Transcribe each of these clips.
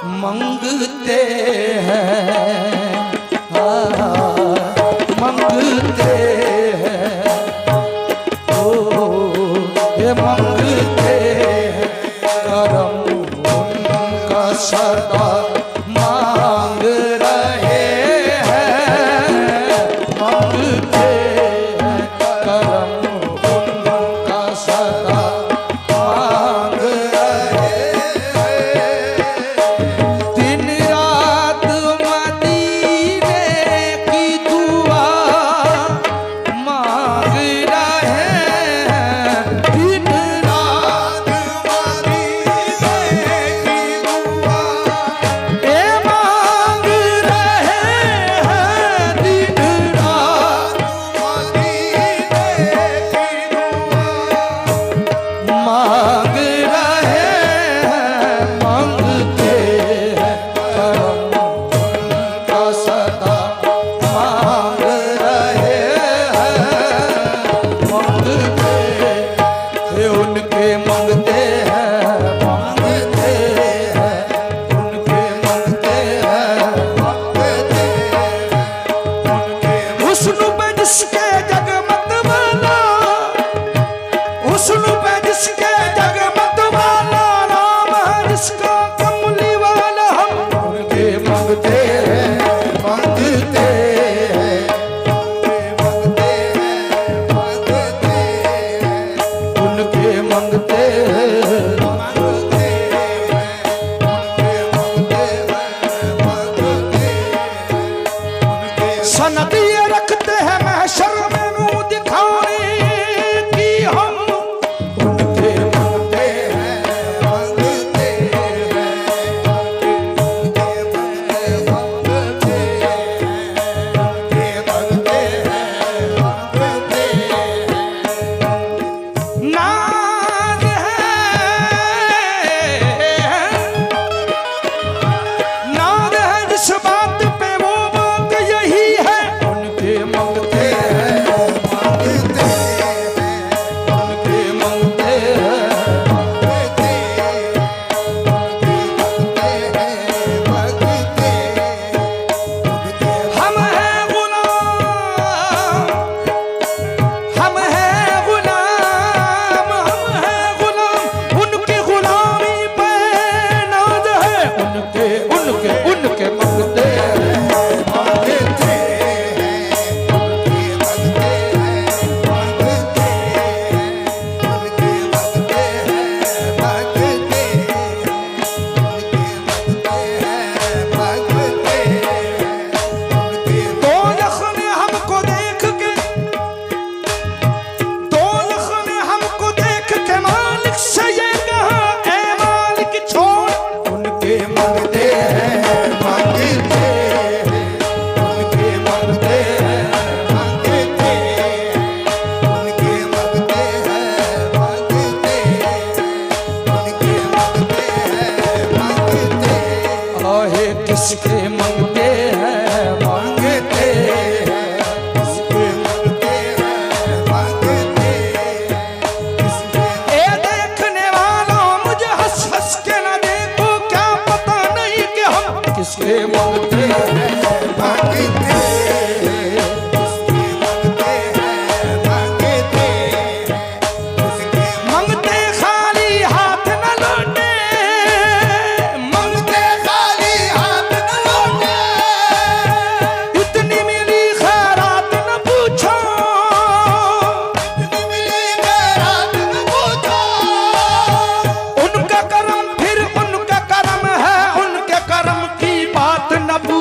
मंगते हैं, मंगते हैं, ओ ये मंगते हैं, करम उनका सदा मांग रहे हैं, मंगते हैं, करम उनका सदा मांग रहे हैं। दिन रात मदीने की दुआ मांग रहे हैं, दिन रात मदीने की दुआ ए मांग रहे हैं, दिन रात मदीने की दुआ मांग रहे हैं, मांगते हैं, करम उनका सदा मांग रहे हैं, मांगते हैं, उनके मंगते हैं, मांगते हैं, उनके मंगते हैं, मांगते हैं, उनके हुस्न पे जिसके जगमग वाला, हुस्न पे जिसके जगमग वाला नाम है जिसका कमली वाला, हम उनके मंगते हैं, मंगते हैं, उनके मंगते हैं, उनके मंगते हैं, मंगते हैं, उनके मंगते हैं, सनद ये रखते हैं महशर में मुंह दिखाने की, हम उनके मंगते हैं, मंगते हैं, उनके मंगते हैं, मंगते हैं, मंगते हैं। नाज है जिस बात पे वो बात यही है, उनके मंगते हैं, मंगते हैं, उनके मंगते हैं, मंगते हैं, उनके मंगते हैं, मंगते हैं। हम हैं गुलाम, हम हैं गुलाम, हम हैं गुलाम, उनकी गुलामी पे नाज है, उनके उनके उनके मंगते हैं, मंगते हैं, उनके मंगते हैं, मंगते हैं, उनके मंगते हैं, मंगते हैं, उनके मंगते हैं, मंगते हैं। दोज़ख ने हमको देख के, दोज़ख ने हमको देख के मालिक से ये कहा, ए मालिक छोड़, उनके मंगते हैं, मंगते हैं, उनके मंगते हैं, मंगते हैं, उनके मंगते हैं, मंगते हैं, उनके मंगते हैं, मंगते हैं। आहे किसके मंगते हैं, मंगते हैं, किसके मंगते हैं, मंगते हैं, किसके। ए देखने वालों मुझे हंस हंस के न देखो, क्या पता नहीं कि हम किसके मंगते हैं, मंगते हैं, किसके मंगते हैं, मंगते हैं, किसके मंगते खाली हाथ न लौटे, मंगते खाली हाथ न लौटे, इतनी मिली खैरात न पूछो, इतनी मिली खैरात न पूछो, उनका करम फिर उनका करम है, उनके करम की बात न पूछो।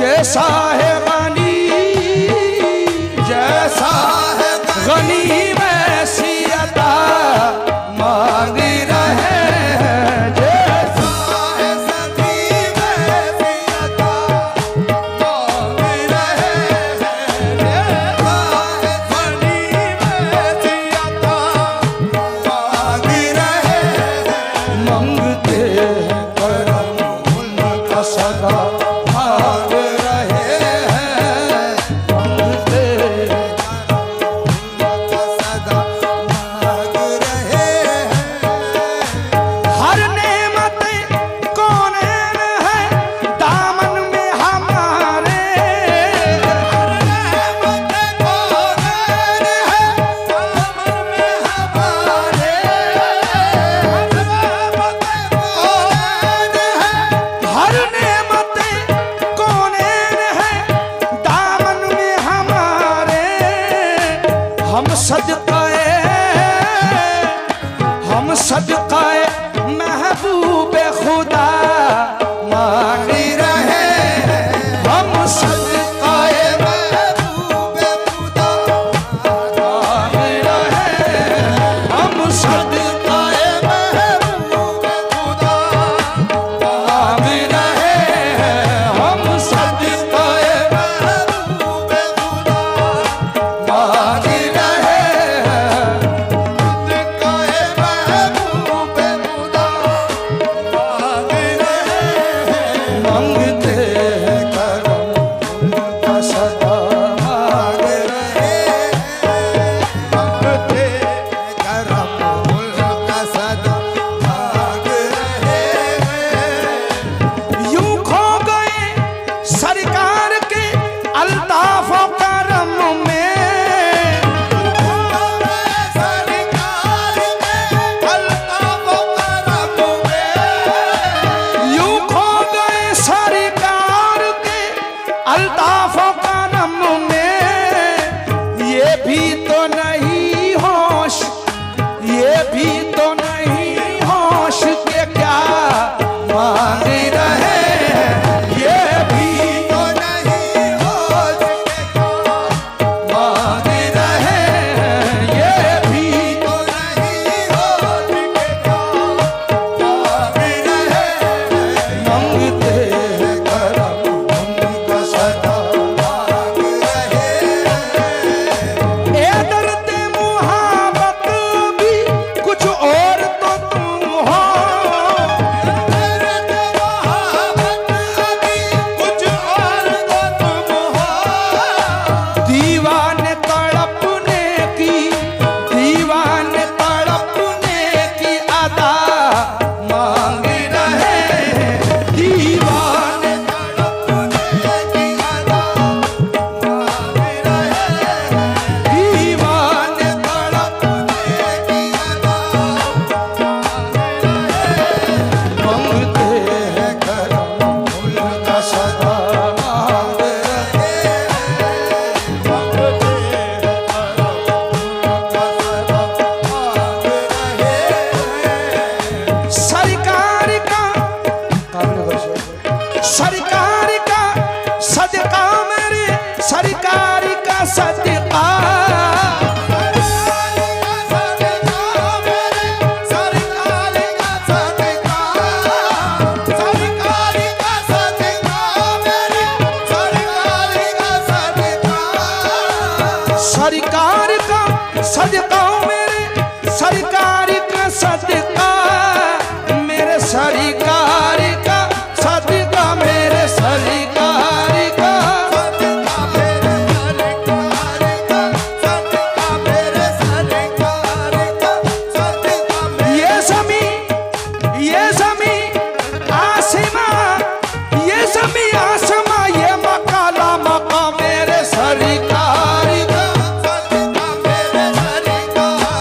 जैसा है गनी, जैसा है गनी वैसी अता मांग रहे हैं। जैसा है सदी वैसी अता मांग रहे हैं। जैसा है गनी वैसी अता मांग रहे हैं। मांगते हैं करम उनका सदा मांग रहे हैं। मांगते हैं उनका सदा मांग रहे हैं। हर नेमत कौनैन है दामन में हमारे। हर नेमत कौनैन है दामन में हमारे। हर नेमत कौनैन है दामन में हमारे। हम सदकाए महबूब खुदा मांग रहे हैं। हम सदकाए महबूब खुदा मांग रहे हैं। हम सदकाए महबूब खुदा मांग रहे हैं। हम सदकाए महबूब खुदा मांग रहे हैं। सदकाए महबूब खुदा मांग रहे हैं। मांगते हैं करम उनका सदा मांग रहे हैं। मांगते हैं करम उनका सदा मांग रहे हैं। यूं खो गए सरकार के अल्ताफ व करम में। खो गए सरकार के अल्ताफ व करम में। यूं खो गए सरकार के अल्ताफ व करम में। ये भी तो नहीं होश, ये भी तो नहीं होश के क्या मांग रहे हैं। ये भी तो नहीं होश के क्या मांग रहे हैं। ये भी तो नहीं होश के क्या मांग रहे हैं। मांगते हैं करम उनका सदा मांग रहे हैं। ए डरते मुहाबत भी कुछ और तो तुम हो। डरते मुहाबत भी कुछ और तो तुम हो। दीवाने तड़पने की, दीवाने तड़पने की अदा मांग रहे हैं। दीवाने तड़पने की अदा मांग रहे हैं। दीवाने तड़पने की अदा मांगते हैं करम उनका सदा मांग रहे हैं। मांगते हैं करम उनका सदा मांग रहे हैं। सरकार का सदका मेरे, सरकार का सदका। सरकार मेरे, सरकार का सदका। सरकार का सदका मेरे, सरकार का सदका। सरकार का सदका मेरे, सरकार का सदका। मेरे सरकार का सदका, मेरे सरकार का सदका। मेरे सरकार का सदका, मेरे सरकार का सदका। ये ज़मीं आसमां, ये ज़मीं आसमां, ये मकाला मका मेरे सरकार का सदका। मेरे सरकार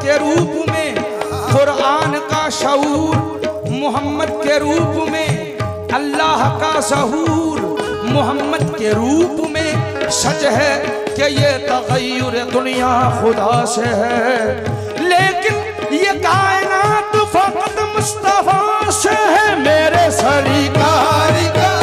के रूप में कुरान का शऊर, मोहम्मद के रूप में अल्लाह का ज़हूर, मोहम्मद के रूप में सच है कि ये तग़य्युर दुनिया खुदा से है, लेकिन ये कायनात फकत मुस्तफ़ा से है मेरे सरकार का।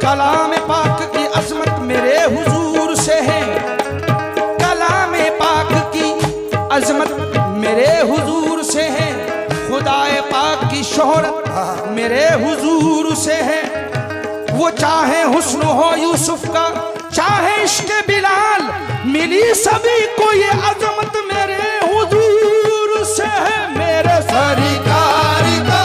कलाम पाक की अज़मत मेरे हुजूर से है, कलाम पाक की अज़मत मेरे हुजूर से है, खुदाए पाक की शोहरत मेरे हुजूर से है। वो चाहे हुस्न हो यूसुफ का, चाहे इश्क बिलाल, मिली सभी को ये अज़मत मेरे हुजूर से है मेरे सरकार का।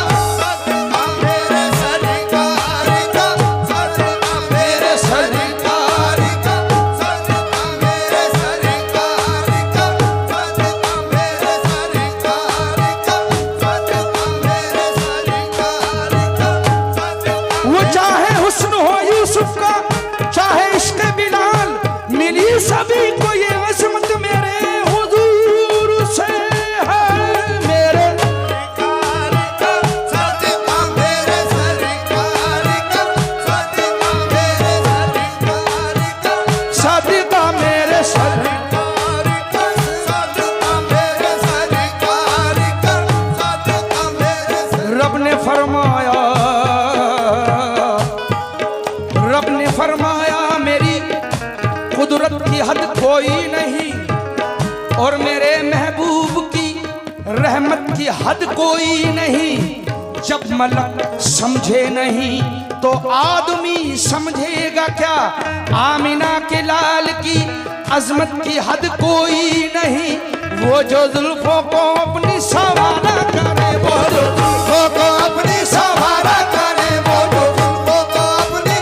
सभी को ये अज़मत मेरे हुजूर से है मेरे सरकार का। सदका मेरे सरकार का, सदका मेरे सरकार का, सदका मेरे सरकार का, सदका मेरे सरकार का, सदका मेरे। रब ने फरमाया, रब ने फरमाया मेरी कुदरत की हद कोई नहीं और मेरे महबूब की रहमत की हद कोई नहीं। जब मलक समझे नहीं तो आदमी समझेगा क्या, आमिना के लाल की अजमत की हद कोई नहीं। वो जो जुल्फों को अपनी सवारा करे, वो जो जुल्फों को अपनी सवारा करे, वो जो जुल्फों को अपनी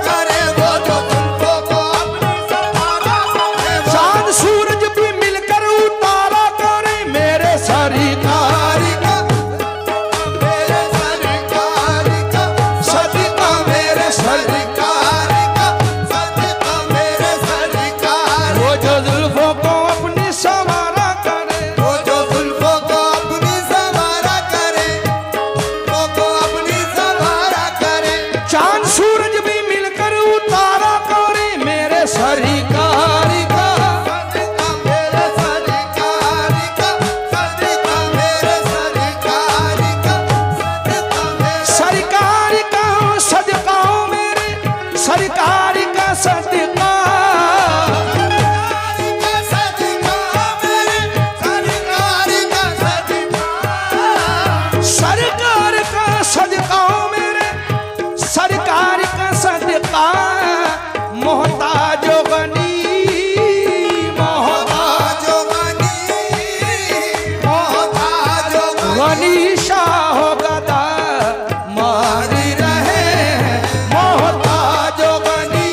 करे, वो जो जुल्फों को अपनी सवारा करे। चांद सूरज भी मिलकर उतारा करे मेरे सरकार का, मेरे सरकार का, सदका मेरे सरकार का, सदका मेरे सरकार। वो जो जुल्फों को अपनी सवारा करे, वो जो जुल्फों को अपनी सवारा करे, वो को अपनी सवारा करे। चांद सूरज भी मिलकर उतारा करे मेरे सरकार का, सदका मेरे सरकार का, सदका मेरे सरकार का, सदका मेरे सरकार का, सदका मेरे सरकार का, सदका सरकार का, सदका मेरे सरकार का, सदका। मोहताजो गनी, मोहताजो गनी, मोहताजो गनी, शाह गदा मारी रहे। मोहताजो गनी,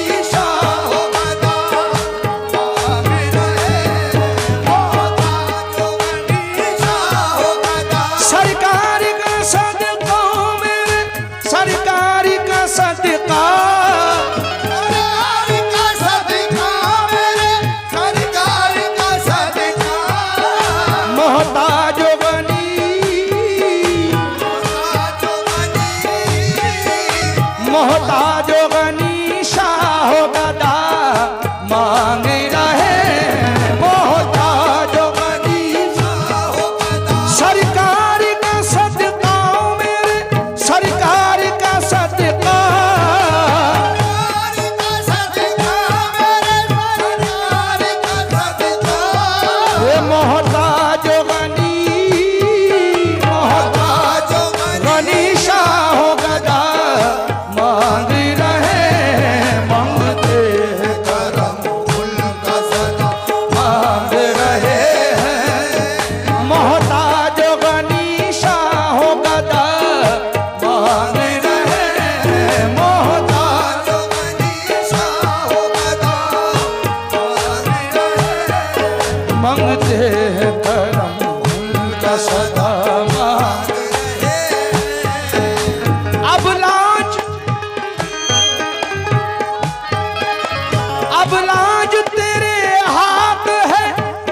अब लाज तेरे हाथ है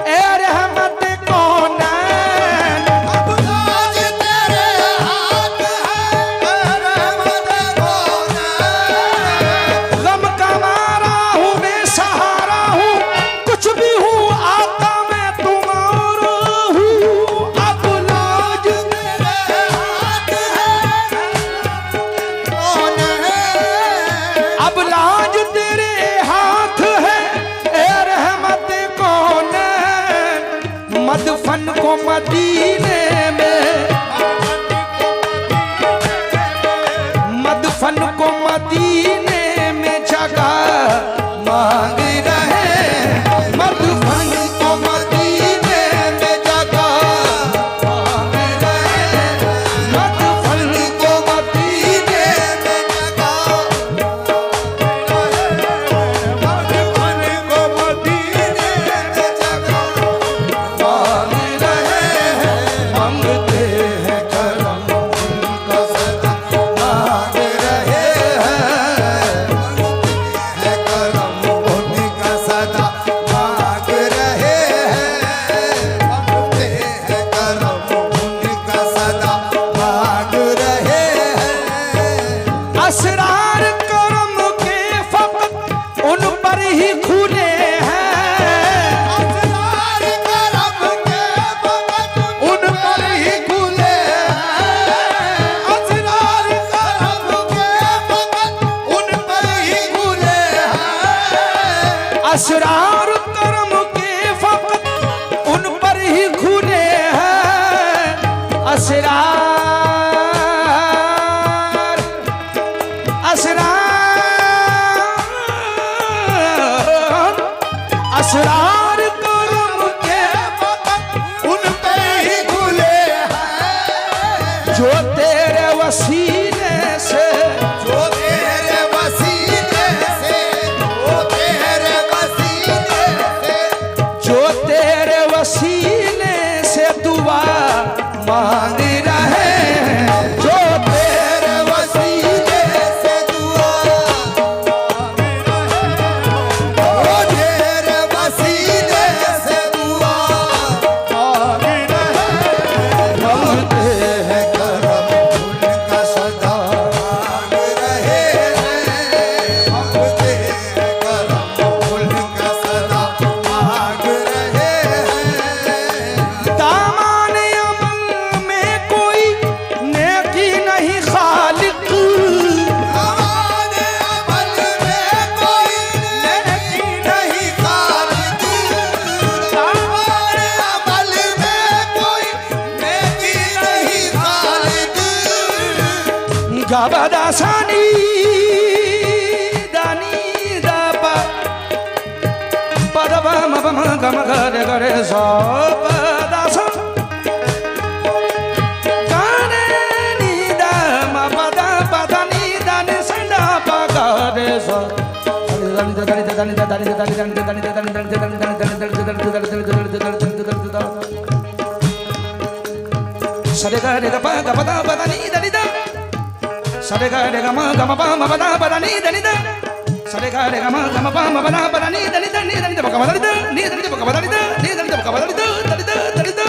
ए रहमत कौनैन। अब लाज तेरे हाथ है ए रहमत कौनैन। गम का मारा हूँ बेसहारा हूँ कुछ भी हूँ आका मैं तुम्हारा हूँ। अब लाज तेरे हाथ है कौनैन। अब लाज तेरे हाथ है ए रहमत कौनैन। मदफन को मदीने में मदफन को मदीने में जगह मांग रहे। मदफन को मदीने में जगह मांग रहे। मदफन को मदीने में जगह मदफन को मदीने में जगह मांग रहे हैं। मांगते हैं करम उनका सदा मांग रहे हैं। है करम उनका सदा मांग रहे हैं। मांगते हैं करम उनका सदा मांग रहे हैं। असरार करम के फकत उन पर ही खुले हैं। असरार करम के फकत उन पर ही खुले हैं। असरार करम के फकत उन पर ही खुले हैं। असरार करम के फकत उन पर ही खुले हैं। असरार असरार असरार करम के फकत उन पर ही खुले हैं। जो तेरे वसीले से जो तेरे वसीले से जो तेरे वसीले से जो तेरे वसीले से दुआ मांग रहे हैं। जो तेरे वसीले से दुआ जो तेरे वसीले से दुआ मांग रहे मांगते हैं करम उनका सदा मांग रहे हैं। मांगते हैं करम उनका सदा मांग रहे हैं। दामान अमल में कोई नेकी नहीं खालिक। हमारे अमल में कोई नेकी नहीं खालिद। हमारे अमल में कोई नेकी नहीं खालिद। गबदासानी दानी दापा पदबा मबम गम गरे गरे सो पदासा गाने नी दा मपदा पदा नी दाने संडा पगरे सो सरे गा रे गा पा गा पदा पदा नी दा नी दा सरे गा रे गा मा गा मा पा मा पदा पदा नी दा नी दा सरे गा रे गा मा गा मा पा मा पदा पदा नी दा नी दा नी दा नी दा गा मा दा नी दा नी दा नी दा गा मा दा नी दा नी दा नी दा गा मा दा नी दा नी दा नी दा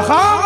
हाँ